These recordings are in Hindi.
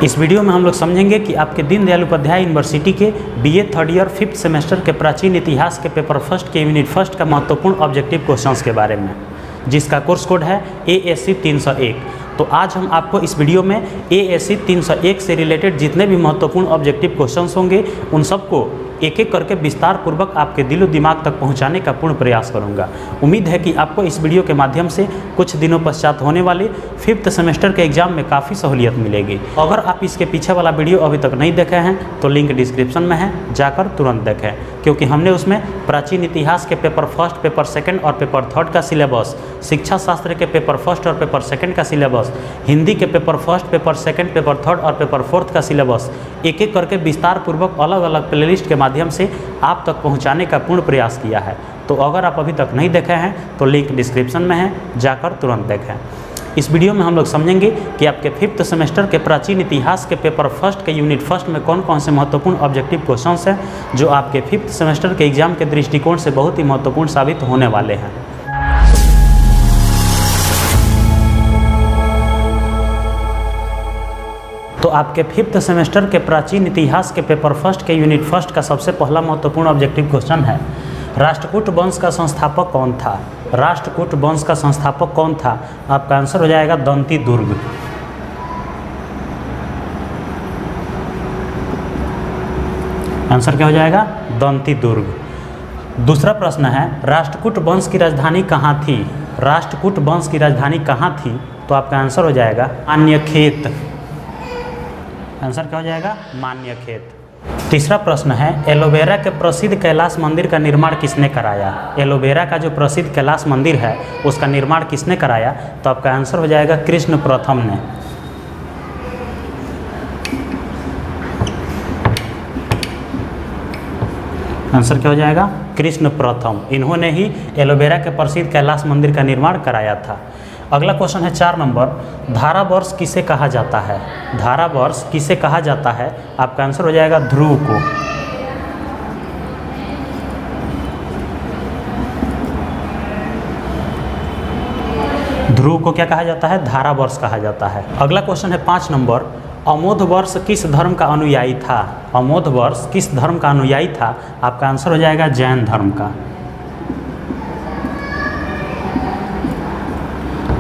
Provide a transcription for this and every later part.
इस वीडियो में हम लोग समझेंगे कि आपके दीनदयाल उपाध्याय यूनिवर्सिटी के BA third year 5th semester के प्राचीन इतिहास के पेपर फर्स्ट के यूनिट फर्स्ट का महत्वपूर्ण ऑब्जेक्टिव क्वेश्चंस के बारे में, जिसका कोर्स कोड है ASC 301। तो आज हम आपको इस वीडियो में ASC 301 से रिलेटेड जितने भी महत्वपूर्ण ऑब्जेक्टिव क्वेश्चंस होंगे उन सबको एक एक करके विस्तार पूर्वक आपके दिलो दिमाग तक पहुंचाने का पूर्ण प्रयास करूंगा। उम्मीद है कि आपको इस वीडियो के माध्यम से कुछ दिनों पश्चात होने वाले 5th सेमेस्टर के एग्जाम में काफ़ी सहूलियत मिलेगी। अगर आप इसके पीछे वाला वीडियो अभी तक नहीं देखे हैं तो लिंक डिस्क्रिप्शन में है, जाकर तुरंत देखें, क्योंकि हमने उसमें प्राचीन इतिहास के पेपर फर्स्ट, पेपर सेकंड और पेपर थर्ड का सिलेबस, शिक्षा शास्त्र के पेपर फर्स्ट और पेपर सेकंड का सिलेबस, हिंदी के paper first, paper second, paper third और पेपर फोर्थ का सिलेबस एक एक करके विस्तार पूर्वक अलग अलग प्लेलिस्ट के माध्यम से आप तक पहुंचाने का पूर्ण प्रयास किया है। तो अगर आप अभी तक नहीं देखे हैं तो लिंक डिस्क्रिप्शन में है, जाकर तुरंत देखें। इस वीडियो में हम लोग समझेंगे कि आपके 5th सेमेस्टर के प्राचीन इतिहास के पेपर फर्स्ट के यूनिट फर्स्ट में कौन कौन से महत्वपूर्ण ऑब्जेक्टिव क्वेश्चंस हैं जो आपके 5th सेमेस्टर के एग्जाम के दृष्टिकोण से बहुत ही महत्वपूर्ण साबित होने वाले हैं। तो आपके 5th सेमेस्टर के प्राचीन इतिहास के पेपर फर्स्ट के यूनिट फर्स्ट का सबसे पहला महत्वपूर्ण ऑब्जेक्टिव क्वेश्चन है, राष्ट्रकूट वंश का संस्थापक कौन था? राष्ट्रकूट वंश का संस्थापक कौन था? आपका आंसर हो जाएगा दंती दुर्ग। आंसर क्या हो जाएगा? दंती दुर्ग। दूसरा प्रश्न है, राष्ट्रकूट वंश की राजधानी कहाँ थी? राष्ट्रकूट वंश की राजधानी कहाँ थी? तो आपका आंसर हो जाएगा मान्यखेत। आंसर क्या हो जाएगा? मान्यखेत। तीसरा प्रश्न है, एलोवेरा के प्रसिद्ध कैलाश मंदिर का निर्माण किसने कराया? एलोवेरा का जो प्रसिद्ध कैलाश मंदिर है उसका निर्माण किसने कराया? तो आपका आंसर हो जाएगा कृष्ण प्रथम ने। आंसर क्या हो जाएगा? कृष्ण प्रथम। इन्होंने ही एलोवेरा के प्रसिद्ध कैलाश मंदिर का निर्माण कराया था। अगला क्वेश्चन है 4 नंबर, धारावर्ष किसे कहा जाता है? धारावर्ष किसे कहा जाता है? आपका आंसर हो जाएगा ध्रुव को। ध्रुव को क्या कहा जाता है? धारावर्ष कहा जाता है। अगला क्वेश्चन है 5 नंबर, अमोध वर्ष किस धर्म का अनुयायी था? अमोध वर्ष किस धर्म का अनुयायी था? आपका आंसर हो जाएगा जैन धर्म का।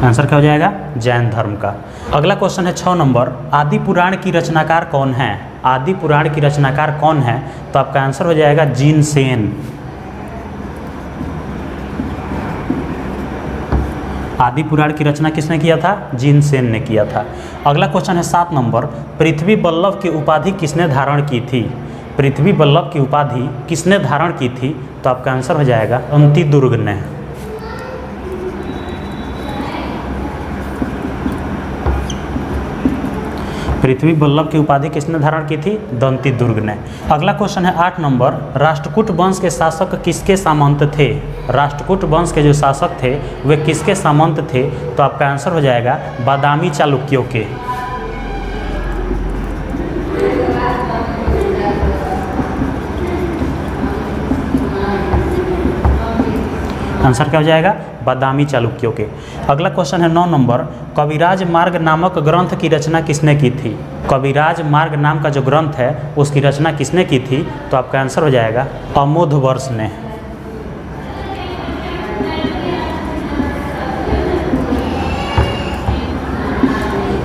आंसर क्या हो जाएगा? जैन धर्म का। अगला क्वेश्चन है 6 नंबर, आदि पुराण की रचनाकार कौन है? आदि पुराण की रचनाकार कौन है? तो आपका आंसर हो जाएगा जिनसेन। आदि पुराण की रचना किसने किया था? जिनसेन ने किया था। अगला क्वेश्चन है 7 नंबर, पृथ्वी वल्लभ की उपाधि किसने धारण की थी? पृथ्वी वल्लभ की उपाधि किसने धारण की थी? तो आपका आंसर हो जाएगा दंती दुर्ग ने। पृथ्वी वल्लभ की उपाधि किसने धारण की थी? दंती दुर्ग ने। अगला क्वेश्चन है 8 नंबर, राष्ट्रकूट वंश के शासक किसके सामंत थे? राष्ट्रकूट वंश के जो शासक थे वे किसके सामंत थे? तो आपका आंसर हो जाएगा बादामी चालुक्यों के। आंसर क्या हो जाएगा? बादामी चालुक्यों के। अगला क्वेश्चन है 9 नंबर, कविराज मार्ग नामक ग्रंथ की रचना किसने की थी? कविराज मार्ग नाम का जो ग्रंथ है उसकी रचना किसने की थी? तो आपका आंसर हो जाएगा अमोध वर्ष ने।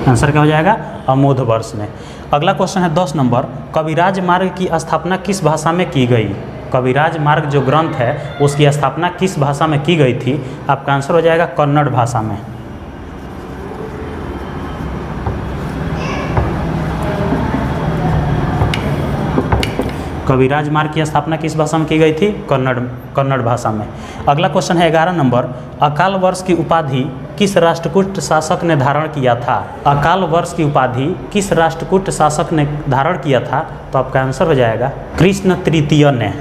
आंसर क्या हो जाएगा? अमोध वर्ष ने। अगला क्वेश्चन है 10 नंबर, कविराज मार्ग की स्थापना किस भाषा में की गई? कविराज मार्ग जो ग्रंथ है उसकी स्थापना किस भाषा में की गई थी? आपका आंसर हो जाएगा कन्नड़ भाषा में। कविराज मार्ग की स्थापना किस भाषा में की गई थी? कन्नड़ भाषा में। अगला क्वेश्चन है 11 नंबर, अकाल वर्ष की उपाधि किस राष्ट्रकूट शासक ने धारण किया था? अकाल वर्ष की उपाधि किस राष्ट्रकूट शासक ने धारण किया था? तो आपका आंसर हो जाएगा कृष्ण तृतीय ने।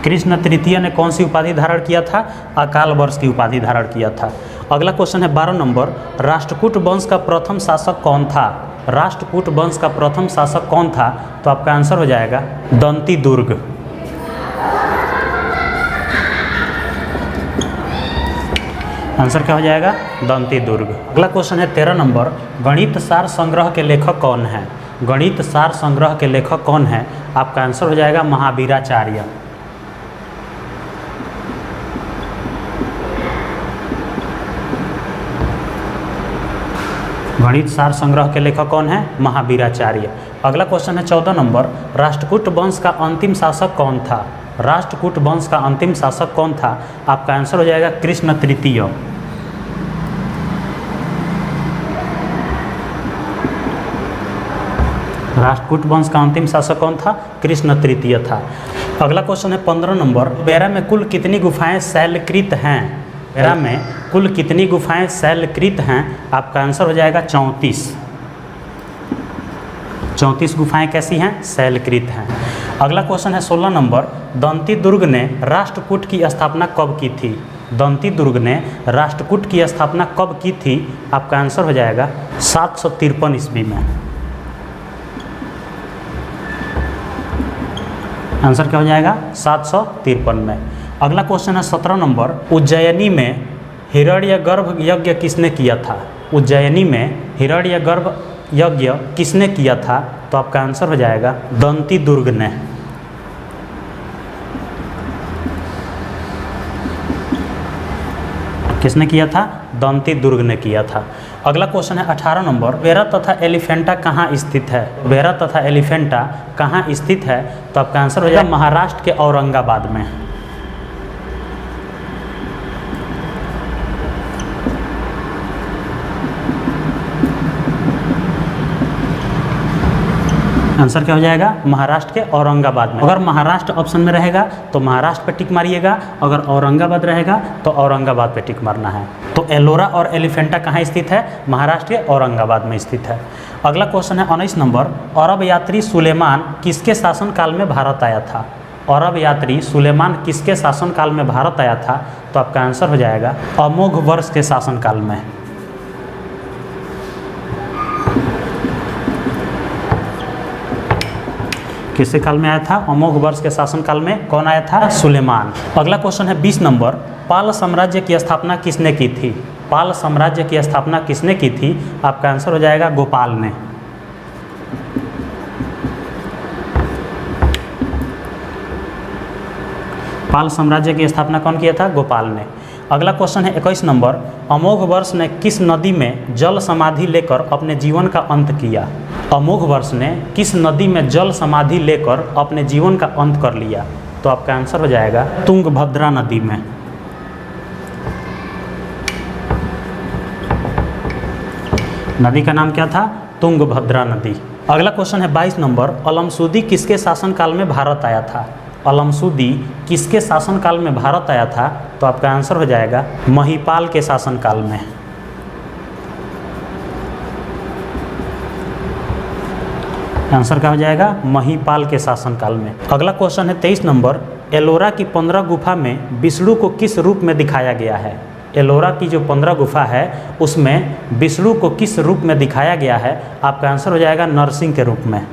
कृष्ण तृतीय ने कौन सी उपाधि धारण किया था? अकाल वर्ष की उपाधि धारण किया था। अगला क्वेश्चन है 12 नंबर, राष्ट्रकूट वंश का प्रथम शासक कौन था? राष्ट्रकूट वंश का प्रथम शासक कौन था? तो आपका आंसर हो जाएगा दंती दुर्ग। आंसर क्या हो जाएगा? दंती दुर्ग। अगला क्वेश्चन है 13 नंबर, गणित सार संग्रह के लेखक कौन है? गणित सार संग्रह के लेखक कौन है? आपका आंसर हो जाएगा महावीराचार्य। गणित सार संग्रह के लेखक कौन है? महावीराचार्य। अगला क्वेश्चन है 14 नंबर, राष्ट्रकूट वंश का अंतिम शासक कौन था? राष्ट्रकूट वंश का अंतिम शासक कौन था? आपका आंसर हो जाएगा कृष्ण तृतीय। राष्ट्रकूट वंश का अंतिम शासक कौन था? कृष्ण तृतीय था। अगला क्वेश्चन है 15 नंबर, बेरा में कुल कितनी गुफाएं शैलकृत हैं? बेरा में कुल कितनी गुफाएं शैलकृत हैं? आपका आंसर हो जाएगा 34। 34 गुफाएं कैसी हैं? शैलकृत हैं। अगला क्वेश्चन है 16 नंबर, दंती दुर्ग ने राष्ट्रकूट की स्थापना कब की थी? दंती दुर्ग ने राष्ट्रकूट की स्थापना कब की थी? आपका आंसर हो जाएगा 753 ईस्वी में। आंसर क्या हो जाएगा? 753 में। अगला क्वेश्चन है 17 नंबर, उज्जैनी में हिरण्यगर्भ यज्ञ किसने किया था? उज्जैनी में हिरण्यगर्भ यज्ञ किसने किया था? तो आपका आंसर हो जाएगा दंती दुर्ग ने। किसने किया था? दंती दुर्ग ने किया था। अगला क्वेश्चन है 18 नंबर, वेरा तथा एलिफेंटा कहाँ स्थित है? वेरा तथा एलिफेंटा कहाँ स्थित है? तो आपका आंसर हो जाएगा महाराष्ट्र के औरंगाबाद में। आंसर क्या हो जाएगा? महाराष्ट्र के औरंगाबाद में। अगर महाराष्ट्र ऑप्शन में रहेगा तो महाराष्ट्र पे टिक मारिएगा, अगर औरंगाबाद रहेगा तो औरंगाबाद पे टिक मारना है। तो एलोरा और एलिफेंटा कहाँ स्थित है? महाराष्ट्र के औरंगाबाद में स्थित है। अगला क्वेश्चन है 19 नंबर, अरब यात्री सुलेमान किसके शासनकाल में भारत आया था? अरब यात्री सुलेमान किसके शासनकाल में भारत आया था? तो आपका आंसर हो जाएगा अमोघ वर्ष के शासनकाल में। किसके काल में आया था? अमोघ वर्ष के शासनकाल में। कौन आया था? सुलेमान। अगला क्वेश्चन है 20 नंबर, पाल साम्राज्य की स्थापना किसने की थी? पाल साम्राज्य की स्थापना किसने की थी? आपका आंसर हो जाएगा गोपाल ने। पाल साम्राज्य की स्थापना कौन किया था? गोपाल ने। अगला क्वेश्चन है 21 नंबर, अमोघ वर्ष ने किस नदी में जल समाधि लेकर अपने जीवन का अंत किया? अमोघ वर्ष ने किस नदी में जल समाधि लेकर अपने जीवन का अंत कर लिया? तो आपका आंसर हो जाएगा तुंगभद्रा नदी में। नदी का नाम क्या था? तुंगभद्रा नदी। अगला क्वेश्चन है 22 नंबर, अलमसूदी किसके शासनकाल में भारत आया था? अलमसूदी किसके शासनकाल में भारत आया था? तो आपका आंसर हो जाएगा महिपाल के शासनकाल में। आंसर क्या हो जाएगा? महिपाल के शासनकाल में। अगला क्वेश्चन है 23 नंबर, एलोरा की 15 गुफा में विष्णु को किस रूप में दिखाया गया है? एलोरा की जो 15 गुफा है उसमें विष्णु को किस रूप में दिखाया गया है? आपका आंसर हो जाएगा नरसिंह के रूप में।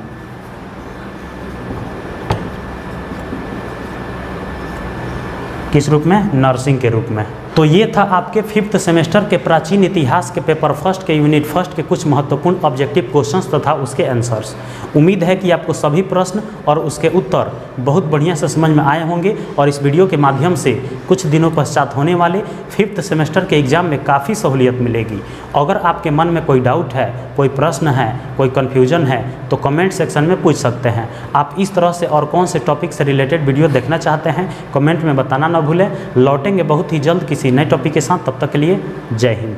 किस रूप में? नरसिंह के रूप में। तो ये था आपके 5th सेमेस्टर के प्राचीन इतिहास के पेपर फर्स्ट के यूनिट फर्स्ट के कुछ महत्वपूर्ण ऑब्जेक्टिव क्वेश्चंस तथा उसके आंसर्स। उम्मीद है कि आपको सभी प्रश्न और उसके उत्तर बहुत बढ़िया से समझ में आए होंगे और इस वीडियो के माध्यम से कुछ दिनों पश्चात होने वाले 5th सेमेस्टर के एग्ज़ाम में काफ़ी सहूलियत मिलेगी। अगर आपके मन में कोई डाउट है, कोई प्रश्न है, कोई कन्फ्यूजन है तो कमेंट सेक्शन में पूछ सकते हैं। आप इस तरह से और कौन से टॉपिक से रिलेटेड वीडियो देखना चाहते हैं कमेंट में बताना ना भूलें। लौटेंगे बहुत ही जल्द किसी नए टॉपिक के साथ, तब तक के लिए जय हिंद।